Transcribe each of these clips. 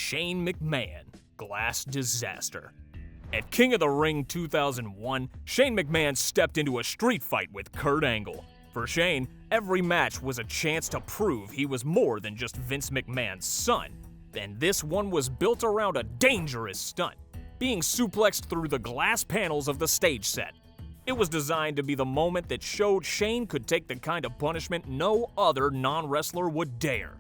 Shane McMahon, Glass Disaster. At King of the Ring 2001, Shane McMahon stepped into a street fight with Kurt Angle. For Shane, every match was a chance to prove he was more than just Vince McMahon's son. And this one was built around a dangerous stunt, being suplexed through the glass panels of the stage set. It was designed to be the moment that showed Shane could take the kind of punishment no other non-wrestler would dare.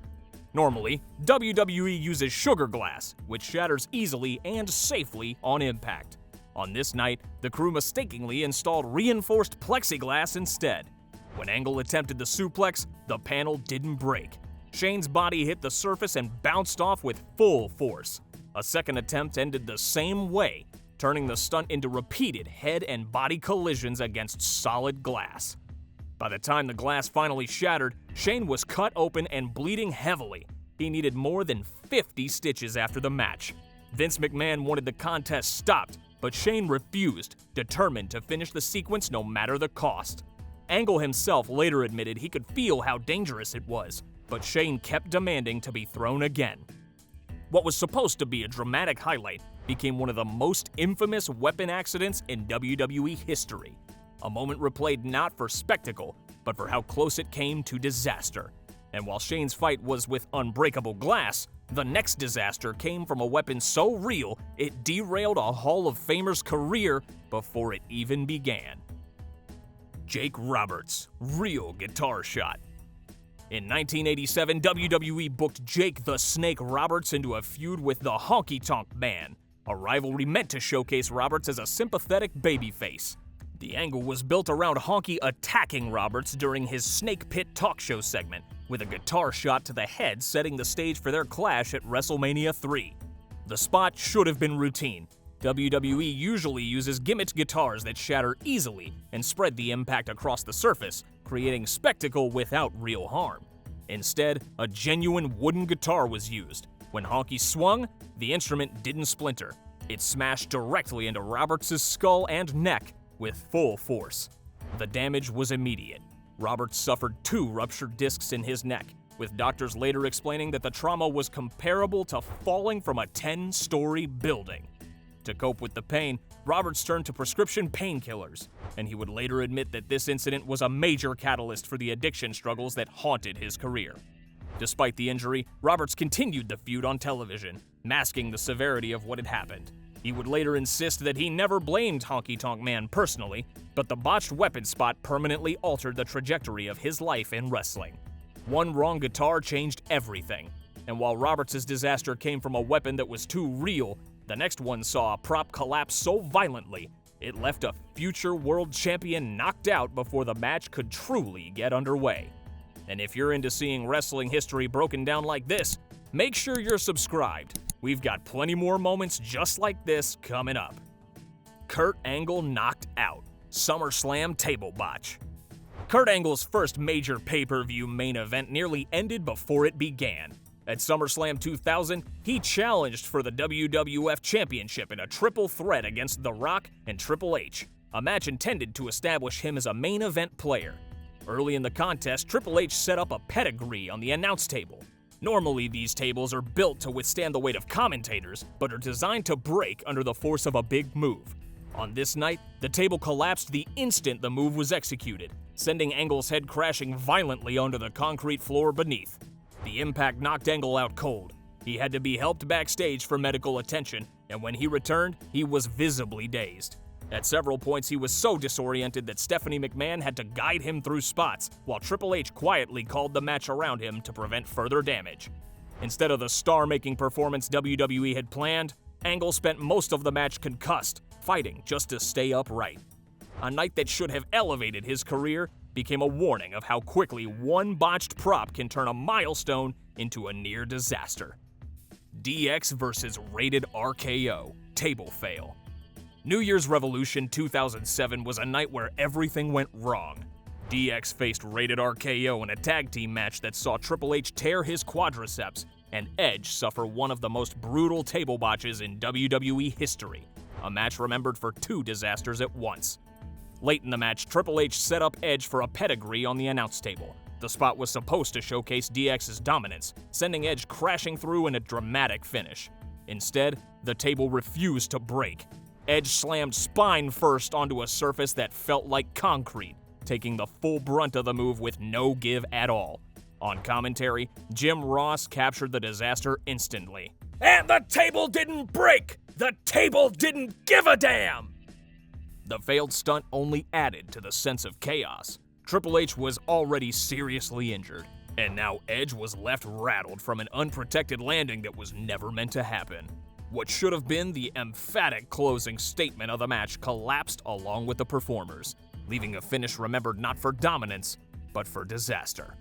Normally, WWE uses sugar glass, which shatters easily and safely on impact. On this night, the crew mistakenly installed reinforced plexiglass instead. When Angle attempted the suplex, the panel didn't break. Shane's body hit the surface and bounced off with full force. A second attempt ended the same way, turning the stunt into repeated head and body collisions against solid glass. By the time the glass finally shattered, Shane was cut open and bleeding heavily. He needed more than 50 stitches after the match. Vince McMahon wanted the contest stopped, but Shane refused, determined to finish the sequence no matter the cost. Angle himself later admitted he could feel how dangerous it was, but Shane kept demanding to be thrown again. What was supposed to be a dramatic highlight became one of the most infamous weapon accidents in WWE history. A moment replayed not for spectacle, but for how close it came to disaster. And while Shane's fight was with unbreakable glass, the next disaster came from a weapon so real it derailed a Hall of Famer's career before it even began. Jake Roberts' real guitar shot. In 1987, WWE booked Jake the Snake Roberts into a feud with the Honky Tonk Man, a rivalry meant to showcase Roberts as a sympathetic babyface. The angle was built around Honky attacking Roberts during his Snake Pit talk show segment, with a guitar shot to the head setting the stage for their clash at WrestleMania 3. The spot should have been routine. WWE usually uses gimmicked guitars that shatter easily and spread the impact across the surface, creating spectacle without real harm. Instead, a genuine wooden guitar was used. When Honky swung, the instrument didn't splinter. It smashed directly into Roberts' skull and neck with full force. The damage was immediate. Roberts suffered 2 ruptured discs in his neck, with doctors later explaining that the trauma was comparable to falling from a 10-story building. To cope with the pain, Roberts turned to prescription painkillers, and he would later admit that this incident was a major catalyst for the addiction struggles that haunted his career. Despite the injury, Roberts continued the feud on television, masking the severity of what had happened. He would later insist that he never blamed Honky Tonk Man personally, but the botched weapon spot permanently altered the trajectory of his life in wrestling. One wrong guitar changed everything, and while Roberts' disaster came from a weapon that was too real, the next one saw a prop collapse so violently, it left a future world champion knocked out before the match could truly get underway. And if you're into seeing wrestling history broken down like this, make sure you're subscribed. We've got plenty more moments just like this coming up. Kurt Angle knocked out. SummerSlam table botch. Kurt Angle's first major pay-per-view main event nearly ended before it began. At SummerSlam 2000, he challenged for the WWF Championship in a triple threat against The Rock and Triple H, a match intended to establish him as a main event player. Early in the contest, Triple H set up a pedigree on the announce table. Normally, these tables are built to withstand the weight of commentators, but are designed to break under the force of a big move. On this night, the table collapsed the instant the move was executed, sending Angle's head crashing violently onto the concrete floor beneath. The impact knocked Angle out cold. He had to be helped backstage for medical attention, and when he returned, he was visibly dazed. At several points, he was so disoriented that Stephanie McMahon had to guide him through spots, while Triple H quietly called the match around him to prevent further damage. Instead of the star-making performance WWE had planned, Angle spent most of the match concussed, fighting just to stay upright. A night that should have elevated his career became a warning of how quickly one botched prop can turn a milestone into a near disaster. DX vs. Rated RKO, table fail. New Year's Revolution 2007 was a night where everything went wrong. DX faced Rated RKO in a tag team match that saw Triple H tear his quadriceps and Edge suffer one of the most brutal table botches in WWE history, a match remembered for 2 disasters at once. Late in the match, Triple H set up Edge for a pedigree on the announce table. The spot was supposed to showcase DX's dominance, sending Edge crashing through in a dramatic finish. Instead, the table refused to break. Edge slammed spine first onto a surface that felt like concrete, taking the full brunt of the move with no give at all. On commentary, Jim Ross captured the disaster instantly. "And the table didn't break! The table didn't give a damn!" The failed stunt only added to the sense of chaos. Triple H was already seriously injured, and now Edge was left rattled from an unprotected landing that was never meant to happen. What should have been the emphatic closing statement of the match collapsed along with the performers, leaving a finish remembered not for dominance, but for disaster.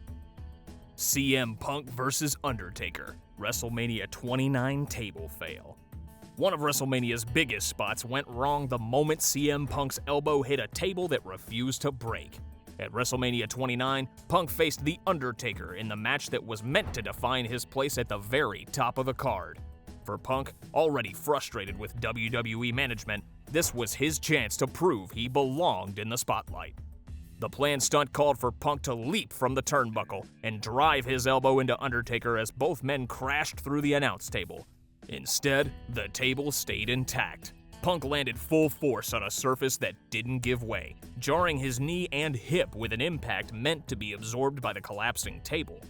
CM Punk vs. Undertaker, WrestleMania 29 table fail. One of WrestleMania's biggest spots went wrong the moment CM Punk's elbow hit a table that refused to break. At WrestleMania 29, Punk faced The Undertaker in the match that was meant to define his place at the very top of the card. For Punk, already frustrated with WWE management, this was his chance to prove he belonged in the spotlight. The planned stunt called for Punk to leap from the turnbuckle and drive his elbow into Undertaker as both men crashed through the announce table. Instead, the table stayed intact. Punk landed full force on a surface that didn't give way, jarring his knee and hip with an impact meant to be absorbed by the collapsing table.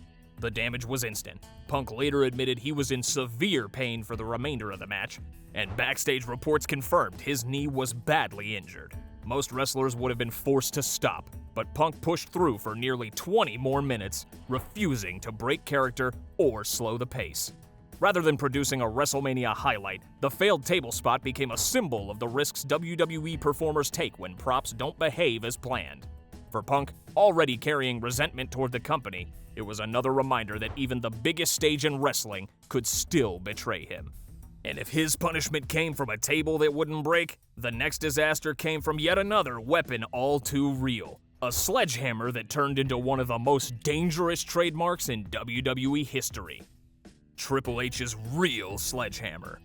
The damage was instant. Punk later admitted he was in severe pain for the remainder of the match, and backstage reports confirmed his knee was badly injured. Most wrestlers would have been forced to stop, but Punk pushed through for nearly 20 more minutes, refusing to break character or slow the pace. Rather than producing a WrestleMania highlight, the failed table spot became a symbol of the risks WWE performers take when props don't behave as planned. For Punk, already carrying resentment toward the company, it was another reminder that even the biggest stage in wrestling could still betray him. And if his punishment came from a table that wouldn't break, the next disaster came from yet another weapon all too real. A sledgehammer that turned into one of the most dangerous trademarks in WWE history. Triple H's real sledgehammer.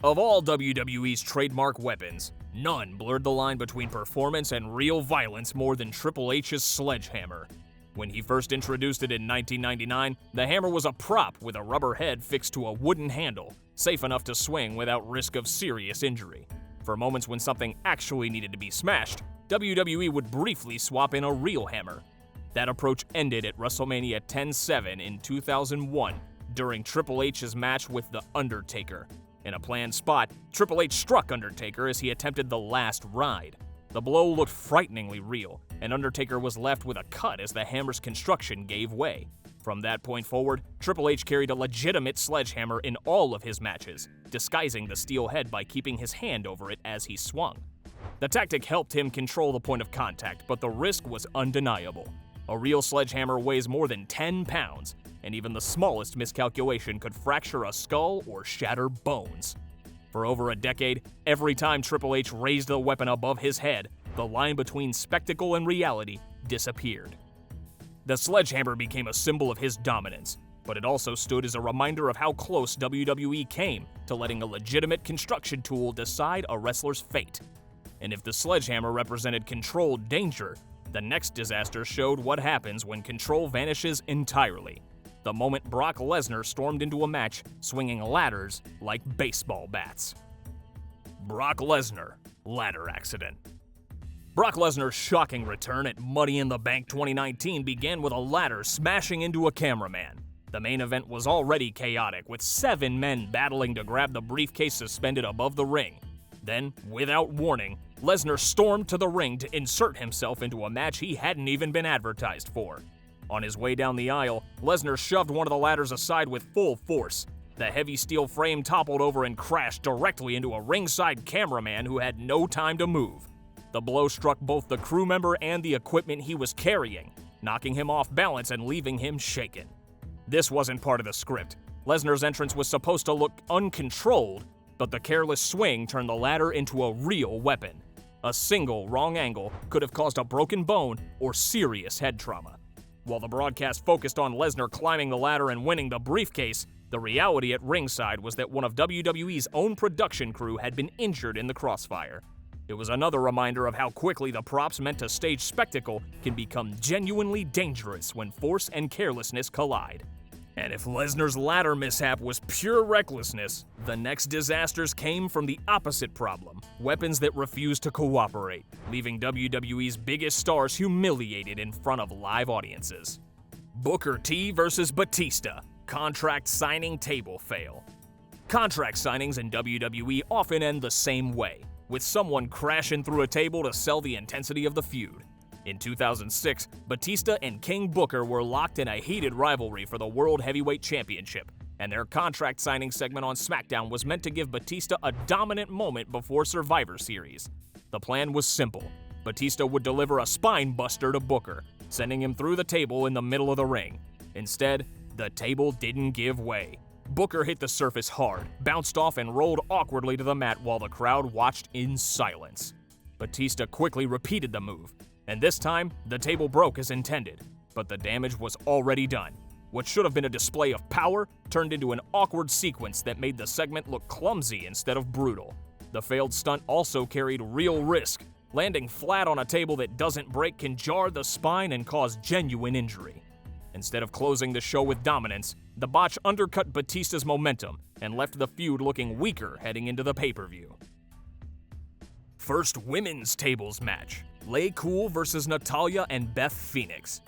Of all WWE's trademark weapons, none blurred the line between performance and real violence more than Triple H's sledgehammer. When he first introduced it in 1999, the hammer was a prop with a rubber head fixed to a wooden handle, safe enough to swing without risk of serious injury. For moments when something actually needed to be smashed, WWE would briefly swap in a real hammer. That approach ended at WrestleMania 10-7 in 2001, during Triple H's match with The Undertaker. In a planned spot, Triple H struck Undertaker as he attempted the last ride. The blow looked frighteningly real, and Undertaker was left with a cut as the hammer's construction gave way. From that point forward, Triple H carried a legitimate sledgehammer in all of his matches, disguising the steel head by keeping his hand over it as he swung. The tactic helped him control the point of contact, but the risk was undeniable. A real sledgehammer weighs more than 10 pounds, and even the smallest miscalculation could fracture a skull or shatter bones. For over a decade, every time Triple H raised the weapon above his head, the line between spectacle and reality disappeared. The sledgehammer became a symbol of his dominance, but it also stood as a reminder of how close WWE came to letting a legitimate construction tool decide a wrestler's fate. And if the sledgehammer represented controlled danger, the next disaster showed what happens when control vanishes entirely. The moment Brock Lesnar stormed into a match, swinging ladders like baseball bats. Brock Lesnar, ladder accident. Brock Lesnar's shocking return at Money in the Bank 2019 began with a ladder smashing into a cameraman. The main event was already chaotic, with 7 men battling to grab the briefcase suspended above the ring. Then, without warning, Lesnar stormed to the ring to insert himself into a match he hadn't even been advertised for. On his way down the aisle, Lesnar shoved one of the ladders aside with full force. The heavy steel frame toppled over and crashed directly into a ringside cameraman who had no time to move. The blow struck both the crew member and the equipment he was carrying, knocking him off balance and leaving him shaken. This wasn't part of the script. Lesnar's entrance was supposed to look uncontrolled, but the careless swing turned the ladder into a real weapon. A single wrong angle could have caused a broken bone or serious head trauma. While the broadcast focused on Lesnar climbing the ladder and winning the briefcase, the reality at ringside was that one of WWE's own production crew had been injured in the crossfire. It was another reminder of how quickly the props meant to stage spectacle can become genuinely dangerous when force and carelessness collide. And if Lesnar's ladder mishap was pure recklessness, the next disasters came from the opposite problem: weapons that refused to cooperate, leaving WWE's biggest stars humiliated in front of live audiences. Booker T versus Batista, contract signing table fail. Contract signings in WWE often end the same way, with someone crashing through a table to sell the intensity of the feud. In 2006, Batista and King Booker were locked in a heated rivalry for the World Heavyweight Championship, and their contract signing segment on SmackDown was meant to give Batista a dominant moment before Survivor Series. The plan was simple. Batista would deliver a spine buster to Booker, sending him through the table in the middle of the ring. Instead, the table didn't give way. Booker hit the surface hard, bounced off, and rolled awkwardly to the mat while the crowd watched in silence. Batista quickly repeated the move, and this time, the table broke as intended, but the damage was already done. What should have been a display of power turned into an awkward sequence that made the segment look clumsy instead of brutal. The failed stunt also carried real risk. Landing flat on a table that doesn't break can jar the spine and cause genuine injury. Instead of closing the show with dominance, the botch undercut Batista's momentum and left the feud looking weaker heading into the pay-per-view. First women's tables match: Lay Cool versus Natalya and Beth Phoenix.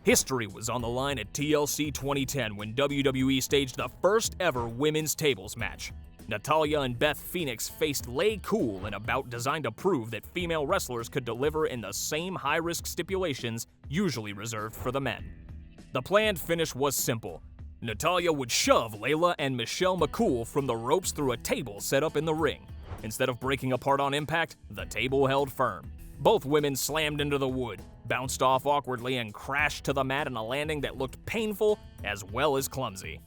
History was on the line at TLC 2010 when WWE staged the first ever women's tables match. Natalya and Beth Phoenix faced Lay Cool in a bout designed to prove that female wrestlers could deliver in the same high-risk stipulations usually reserved for the men. The planned finish was simple. Natalya would shove Layla and Michelle McCool from the ropes through a table set up in the ring. Instead of breaking apart on impact, the table held firm. Both women slammed into the wood, bounced off awkwardly, and crashed to the mat in a landing that looked painful as well as clumsy.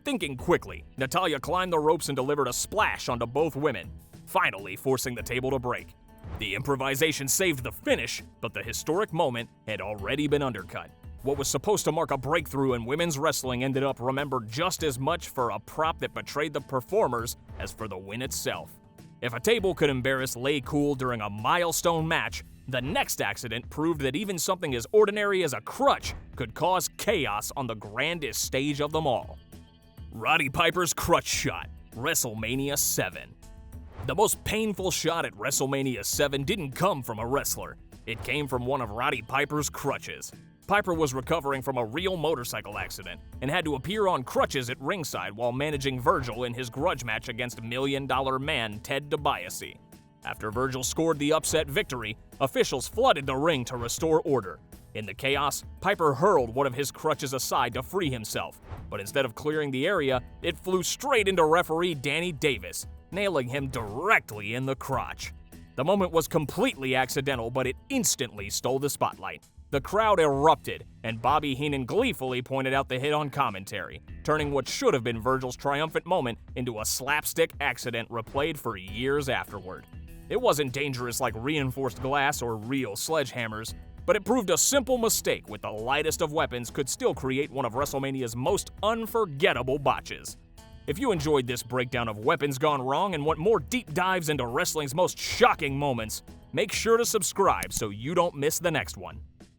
Thinking quickly, Natalya climbed the ropes and delivered a splash onto both women, finally forcing the table to break. The improvisation saved the finish, but the historic moment had already been undercut. What was supposed to mark a breakthrough in women's wrestling ended up remembered just as much for a prop that betrayed the performers as for the win itself. If a table could embarrass Lay Cool during a milestone match, the next accident proved that even something as ordinary as a crutch could cause chaos on the grandest stage of them all. Roddy Piper's crutch shot, WrestleMania 7. The most painful shot at WrestleMania 7 didn't come from a wrestler. It came from one of Roddy Piper's crutches. Piper was recovering from a real motorcycle accident and had to appear on crutches at ringside while managing Virgil in his grudge match against $1 Million Man Ted DiBiase. After Virgil scored the upset victory, officials flooded the ring to restore order. In the chaos, Piper hurled one of his crutches aside to free himself, but instead of clearing the area, it flew straight into referee Danny Davis, nailing him directly in the crotch. The moment was completely accidental, but it instantly stole the spotlight. The crowd erupted, and Bobby Heenan gleefully pointed out the hit on commentary, turning what should have been Virgil's triumphant moment into a slapstick accident replayed for years afterward. It wasn't dangerous like reinforced glass or real sledgehammers, but it proved a simple mistake with the lightest of weapons could still create one of WrestleMania's most unforgettable botches. If you enjoyed this breakdown of weapons gone wrong and want more deep dives into wrestling's most shocking moments, make sure to subscribe so you don't miss the next one.